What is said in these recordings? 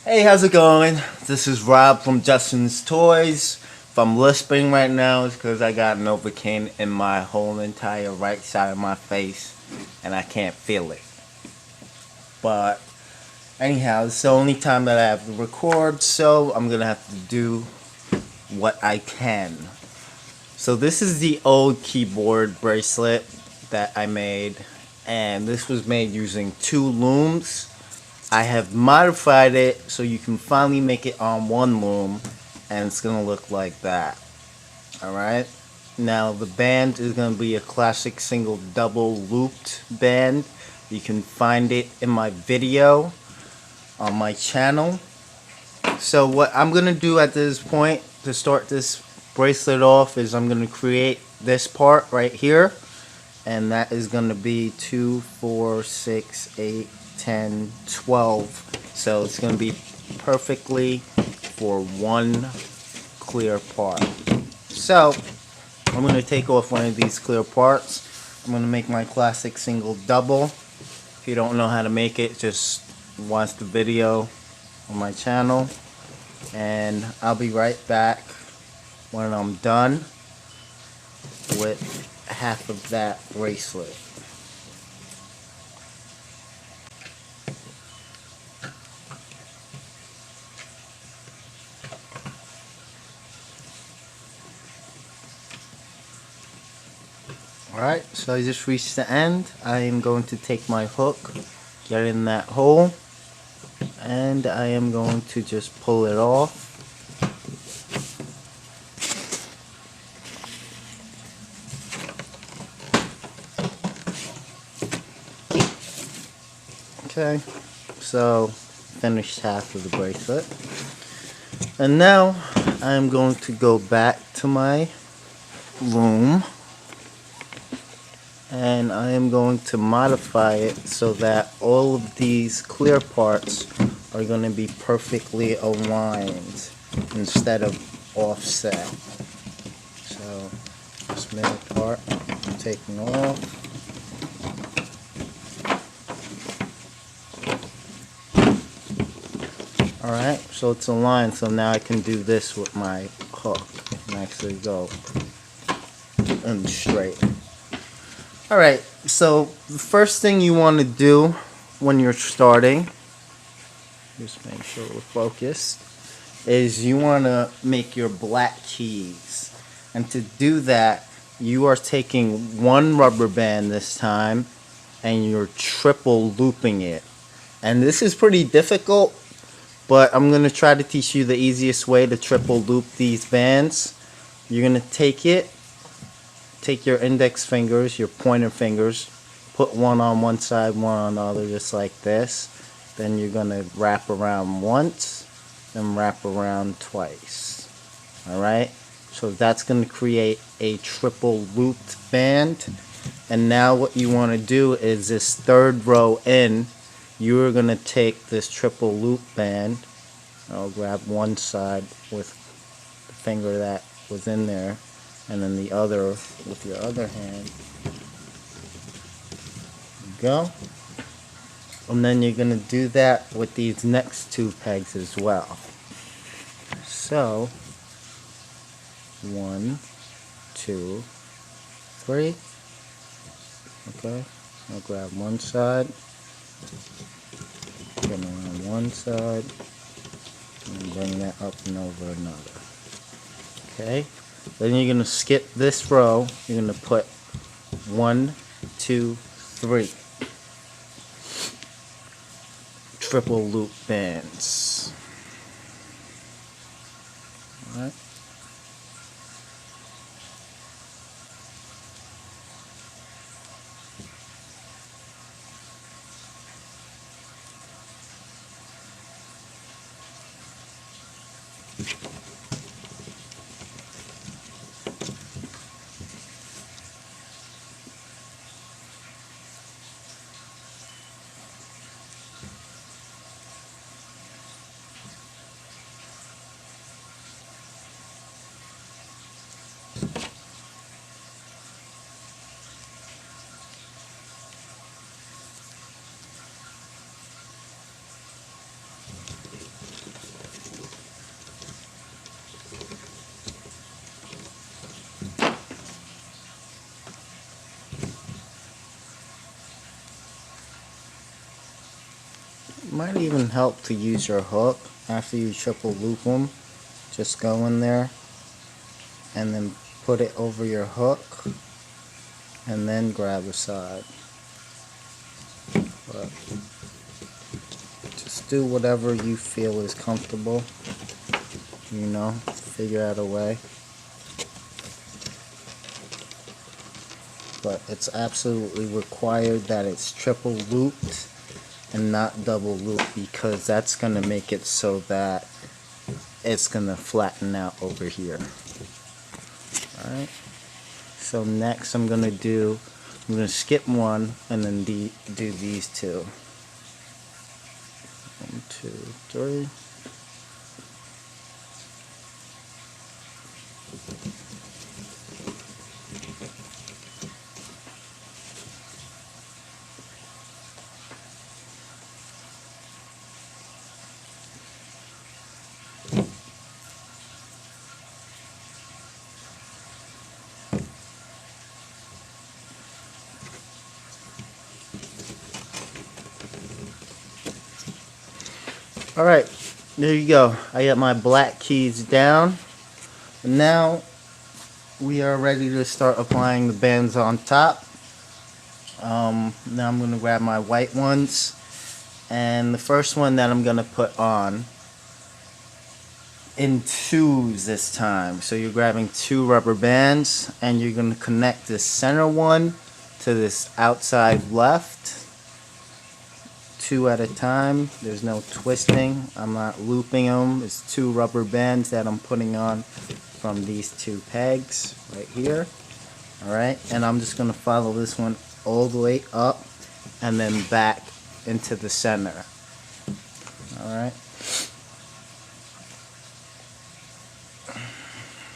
Hey, how's it going? This is Rob from Justin's Toys. If I'm lisping right now, it's because I got Novocaine in my whole entire right side of my face and I can't feel it. But anyhow, it's the only time that I have to record, so I'm gonna have to do what I can. So this is the old keyboard bracelet that I made, and this was made using two looms. I have modified it so you can finally make it on one loom, and it's gonna look like that. Alright, now the band is gonna be a classic single double looped band. You can find it in my video on my channel. So what I'm gonna do at this point to start this bracelet off is I'm gonna create this part right here, and that is gonna be 2, 4, 6, 8, 10, 12. So it's gonna be perfectly for one clear part. So I'm gonna take off one of these clear parts. I'm gonna make my classic single double. If you don't know how to make it, just watch the video on my channel, and I'll be right back when I'm done with half of that bracelet. Alright, so I just reached the end. I am going to take my hook, get in that hole, and I am going to just pull it off. Okay, so finished half of the bracelet. And now I'm going to go back to my loom, and I am going to modify it so that all of these clear parts are going to be perfectly aligned instead of offset. So this middle part I'm taking off. Alright, so it's aligned, so now I can do this with my hook and actually go and straight. Alright, so the first thing you want to do when you're starting, just make sure we're focused, is you want to make your black keys. And to do that, you are taking one rubber band this time and you're triple looping it. And this is pretty difficult, but I'm going to try to teach you the easiest way to triple loop these bands. You're going to take your index fingers, your pointer fingers, put one on one side, one on the other, just like this. Then you're going to wrap around once and wrap around twice. Alright, so that's going to create a triple looped band. And now what you want to do is this third row in, you're going to take this triple loop band. I'll grab one side with the finger that was in there, and then the other with your other hand. Go. And then you're going to do that with these next two pegs as well. So 1, 2, 3. Okay, I'll grab one side, get around one side, and bring that up and over another. Okay, then you're going to skip this row. You're going to put 1, 2, 3 triple loop bands. Alright. might even help to use your hook after you triple loop them. Just go in there and then put it over your hook and then grab a side. But just do whatever you feel is comfortable, you know, figure out a way. But it's absolutely required that it's triple looped and not double looped, because that's going to make it so that it's going to flatten out over here. Alright, so next I'm going to skip one and then do these two. 1, 2, 3. Alright, there you go. I got my black keys down. Now we are ready to start applying the bands on top. Now I'm going to grab my white ones, and the first one that I'm going to put on in twos this time. So you're grabbing 2 rubber bands and you're going to connect this center one to this outside left. 2 at a time. There's no twisting. I'm not looping them. It's 2 rubber bands that I'm putting on from these 2 pegs right here. Alright, and I'm just going to follow this one all the way up and then back into the center. Alright.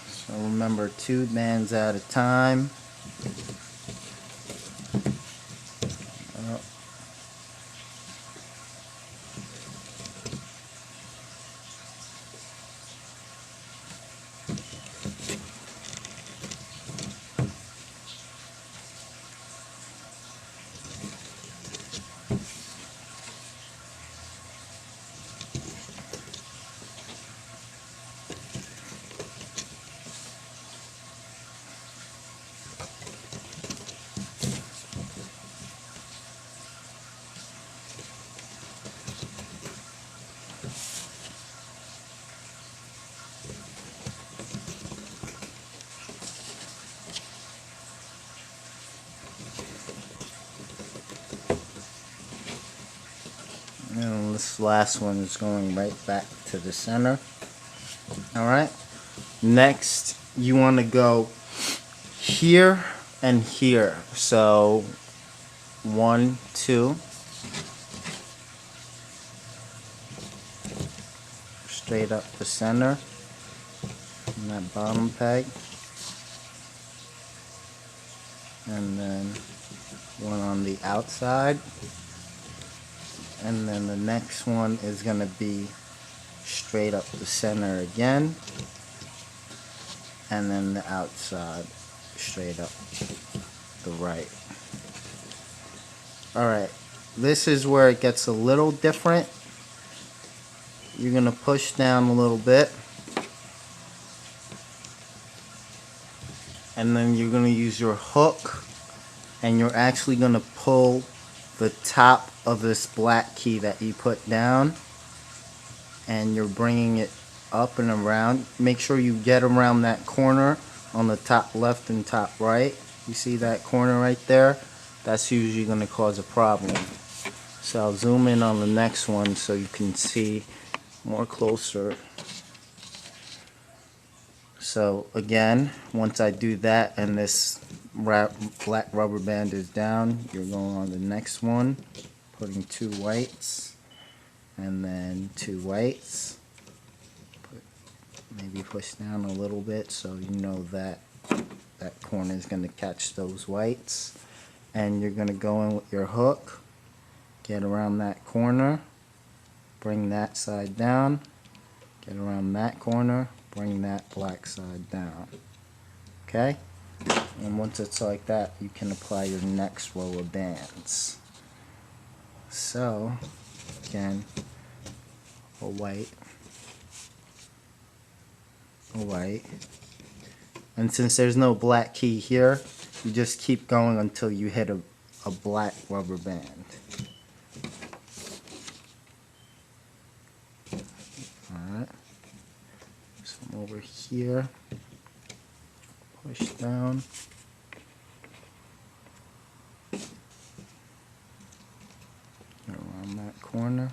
So remember, 2 bands at a time. And this last one is going right back to the center. Alright. Next, you want to go here and here. So 1, 2. Straight up the center. And that bottom peg. And then one on the outside. And then the next one is going to be straight up the center again. And then the outside straight up the right. Alright, this is where it gets a little different. You're going to push down a little bit. And then you're going to use your hook. And you're actually going to pull the top of this black key that you put down, and you're bringing it up and around. Make sure you get around that corner on the top left and top right. You see that corner right there? That's usually going to cause a problem. So I'll zoom in on the next one so you can see more closer. So again, once I do that and this black rubber band is down, you're going on the next one, putting 2 whites and then 2 whites. Maybe push down a little bit so you know that that corner is going to catch those whites. And you're going to go in with your hook, get around that corner, bring that side down, get around that corner, bring that black side down. Okay? And once it's like that, you can apply your next row of bands. So, Again, a white, a white. And since there's no black key here, you just keep going until you hit a black rubber band. Alright. So over here, push down. Get around that corner.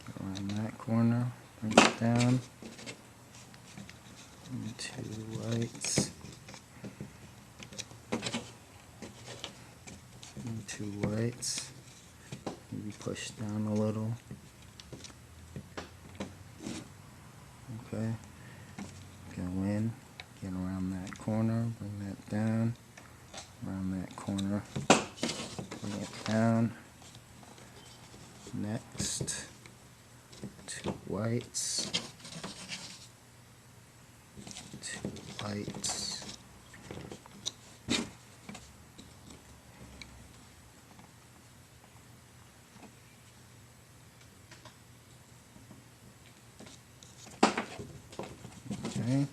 Get around that corner. Bring it down. And 2 whites. And 2 whites. Maybe push down a little. Okay. Go in. Get around that corner. Bring that down. Around that corner. Bring it down. Next. 2 whites. 2 whites. Okay.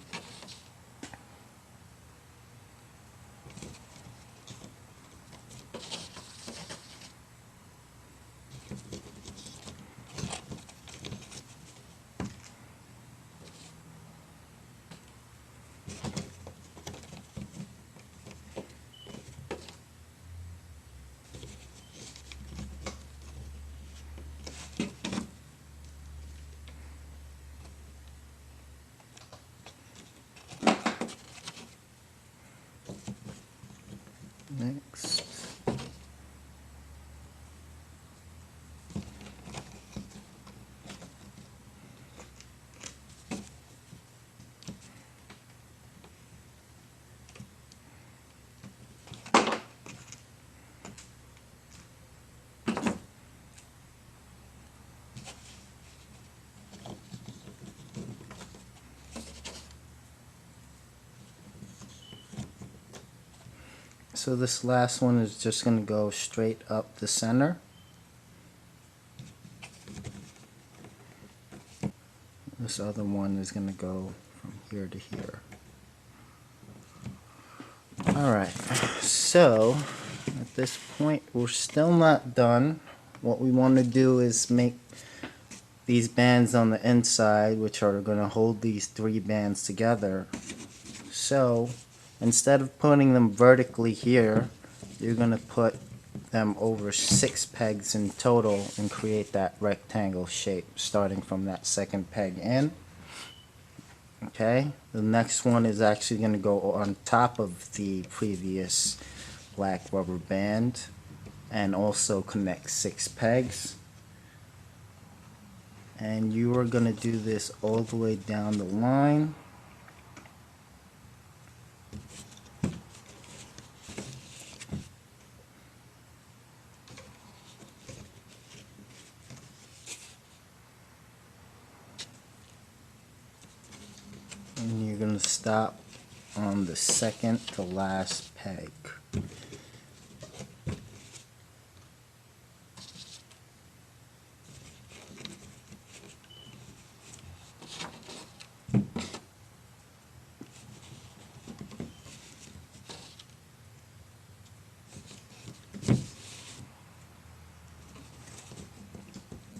Next. So this last one is just going to go straight up the center. This other one is going to go from here to here. Alright, so at this point we're still not done. What we want to do is make these bands on the inside, which are going to hold these 3 bands together. So instead of putting them vertically here, you're going to put them over 6 pegs in total and create that rectangle shape, starting from that second peg in. Okay, the next one is actually going to go on top of the previous black rubber band and also connect 6 pegs. And you are going to do this all the way down the line. And you're going to stop on the second to last peg.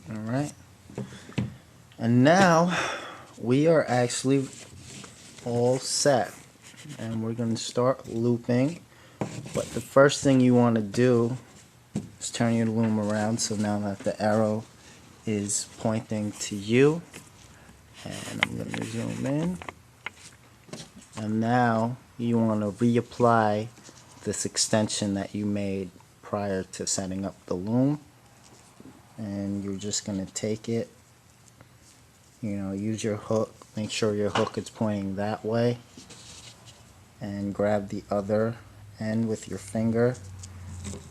Alright. And now we are actually all set, and we're going to start looping. But the first thing you want to do is turn your loom around so now that the arrow is pointing to you, and I'm going to zoom in, and now you want to reapply this extension that you made prior to setting up the loom, and you're just going to take it, use your hook. Make sure your hook is pointing that way, and grab the other end with your finger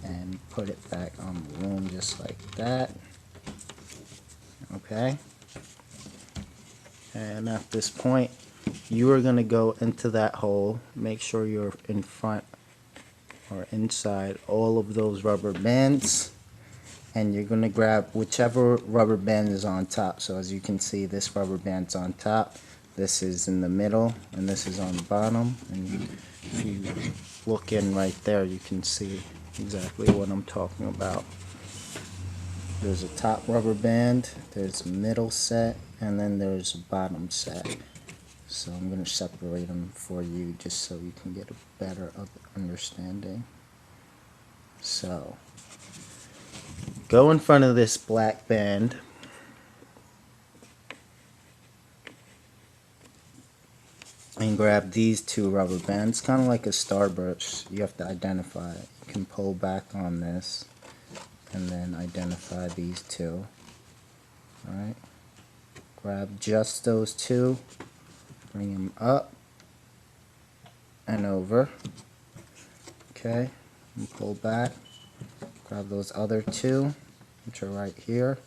and put it back on the loom just like that. Okay, and at this point you are going to go into that hole. Make sure you're in front or inside all of those rubber bands, and you're going to grab whichever rubber band is on top. So as you can see, this rubber band's on top, this is in the middle, and this is on the bottom. And if you look in right there, you can see exactly what I'm talking about. There's a top rubber band, there's a middle set, and then there's a bottom set. So I'm going to separate them for you just so you can get a better understanding. So go in front of this black band, and grab these two rubber bands, kind of like a starburst. You have to identify it. You can pull back on this and then identify these two. Alright, grab just those two, bring them up and over. Okay, and pull back, grab those other two, which are right here.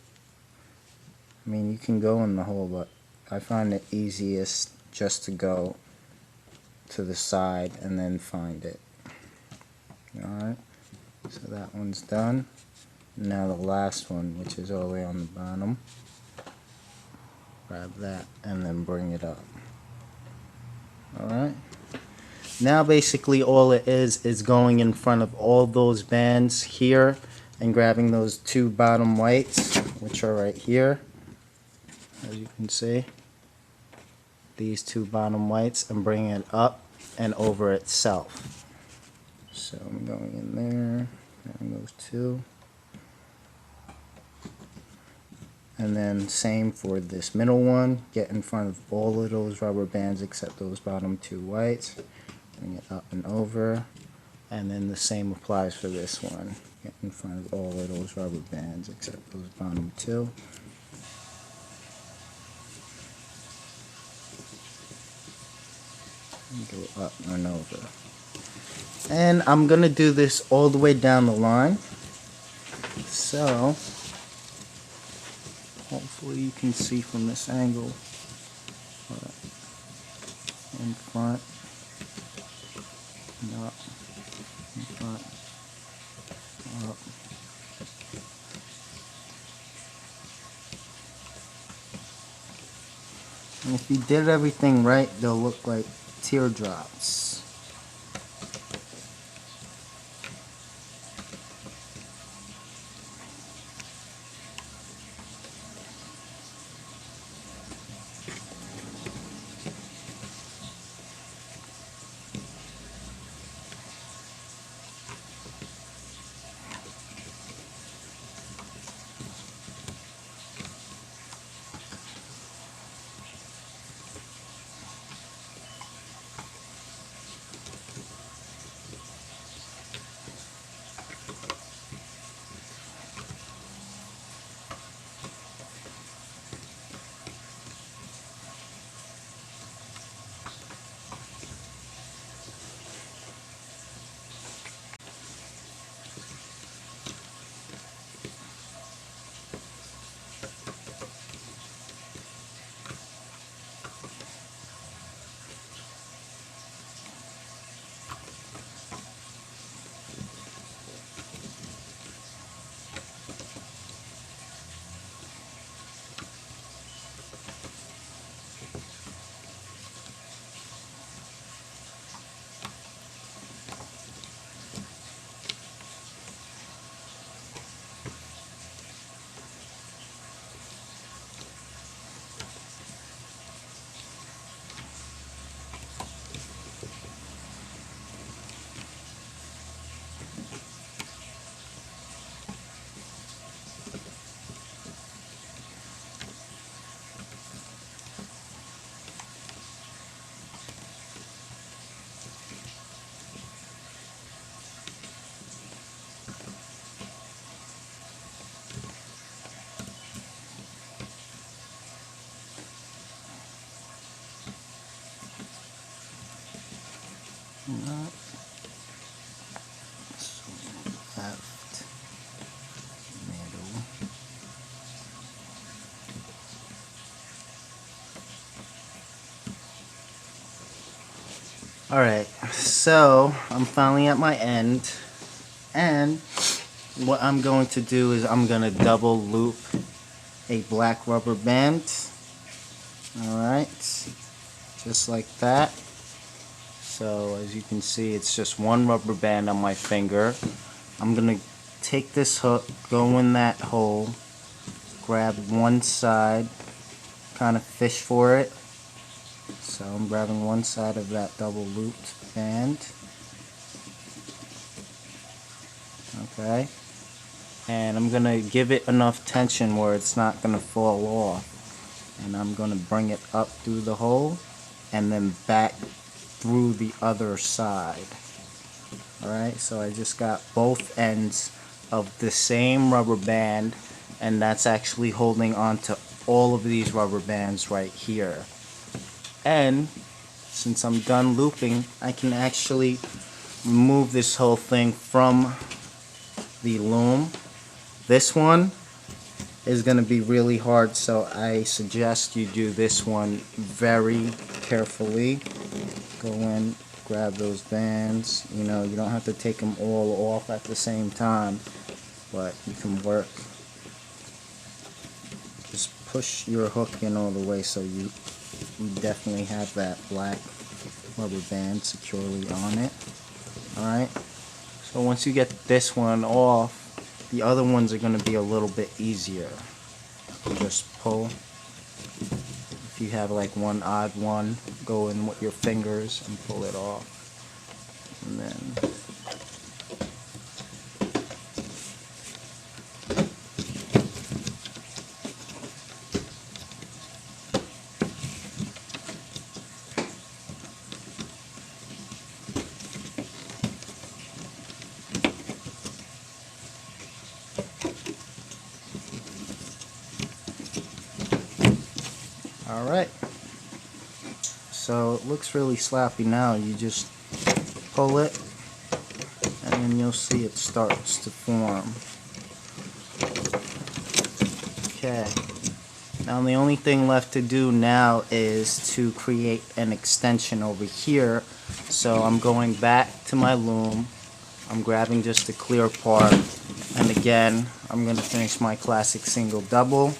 I mean, you can go in the hole, but I find it easiest just to go to the side and then find it. Alright, so that one's done. Now the last one, which is all the way on the bottom, grab that and then bring it up. Alright, now basically all it is going in front of all those bands here and grabbing those two bottom whites, which are right here, as you can see, these two bottom whites, and bringing it up and over itself. So I'm going in there, grabbing those two. And then same for this middle one, get in front of all of those rubber bands except those bottom two whites, bring it up and over, and then the same applies for this one, get in front of all of those rubber bands except those bottom two. And go up and over. And I'm going to do this all the way down the line, so hopefully you can see from this angle. In front, and up, in front, up. And if you did everything right, they'll look like teardrops. Up, so left, middle. Alright, so I'm finally at my end, and what I'm going to do is I'm going to double loop a black rubber band. Alright, just like that. So as you can see, it's just one rubber band on my finger. I'm going to take this hook, go in that hole, grab one side, kind of fish for it. So I'm grabbing one side of that double looped band. Okay. And I'm going to give it enough tension where it's not going to fall off. And I'm going to bring it up through the hole and then back through the other side. Alright, so I just got both ends of the same rubber band, and that's actually holding on to all of these rubber bands right here. And since I'm done looping, I can actually remove this whole thing from the loom. This one is going to be really hard, so I suggest you do this one very carefully. Go in, grab those bands. You know, you don't have to take them all off at the same time, but you can work. Just push your hook in all the way so you definitely have that black rubber band securely on it. Alright, so once you get this one off, the other ones are going to be a little bit easier. Just pull. If you have like one odd one, go in with your fingers and pull it off. And then alright, so it looks really sloppy now. You just pull it and then you'll see it starts to form. Okay, now the only thing left to do now is to create an extension over here. So I'm going back to my loom, I'm grabbing just the clear part, and again I'm going to finish my classic single double.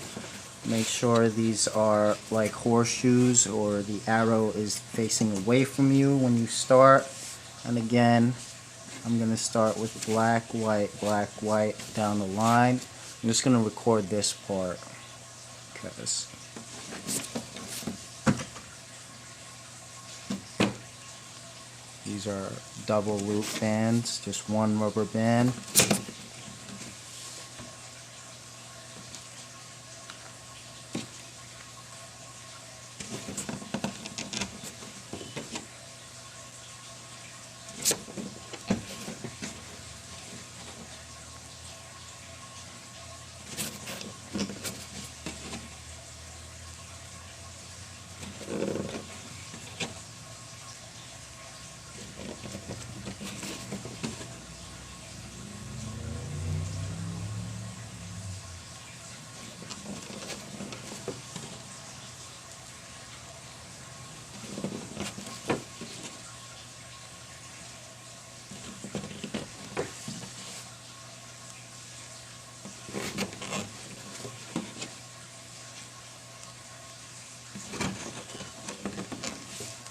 Make sure these are like horseshoes, or the arrow is facing away from you when you start. And again, I'm going to start with black, white down the line. I'm just going to record this part because these are double loop bands, just one rubber band.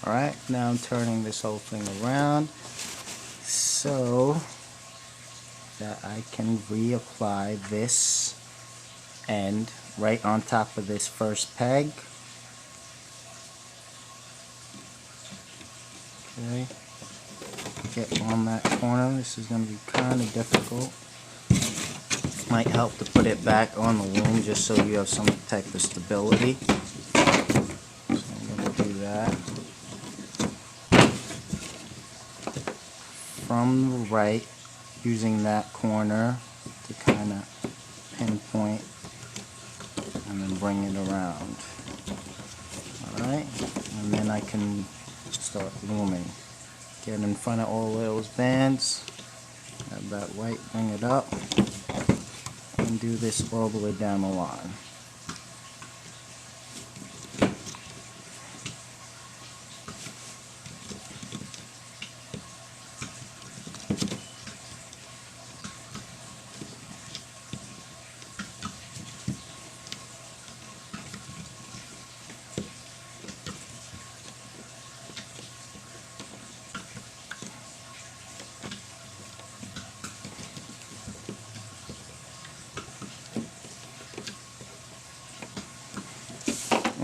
Alright, now I'm turning this whole thing around so that I can reapply this end right on top of this first peg. Okay, get on that corner. This is going to be kind of difficult. Might help to put it back on the loom just so you have some type of stability. So I'm going to do that. From the right, using that corner to kind of pinpoint and then bring it around. Alright, and then I can start looming. Get in front of all those bands, have that white, bring it up, and do this all the way down the line.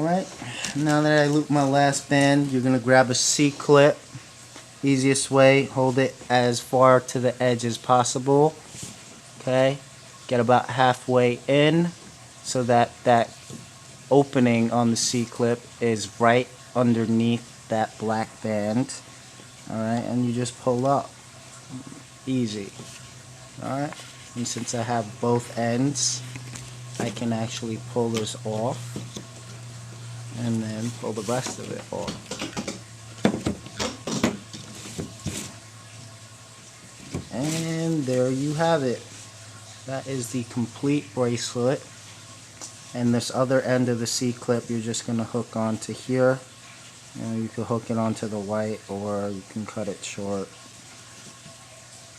Alright, now that I loop my last band, you're going to grab a C-clip. Easiest way, hold it as far to the edge as possible. Okay, get about halfway in so that that opening on the C-clip is right underneath that black band. Alright, and you just pull up. Easy. Alright, and since I have both ends, I can actually pull this off and then pull the rest of it off. And there you have it. That is the complete bracelet. And this other end of the C-clip you're just going to hook onto here. You can hook it onto the white, or you can cut it short.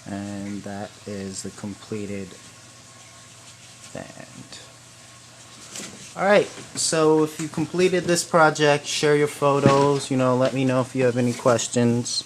And that is the completed band. Alright, so if you completed this project, share your photos, let me know if you have any questions.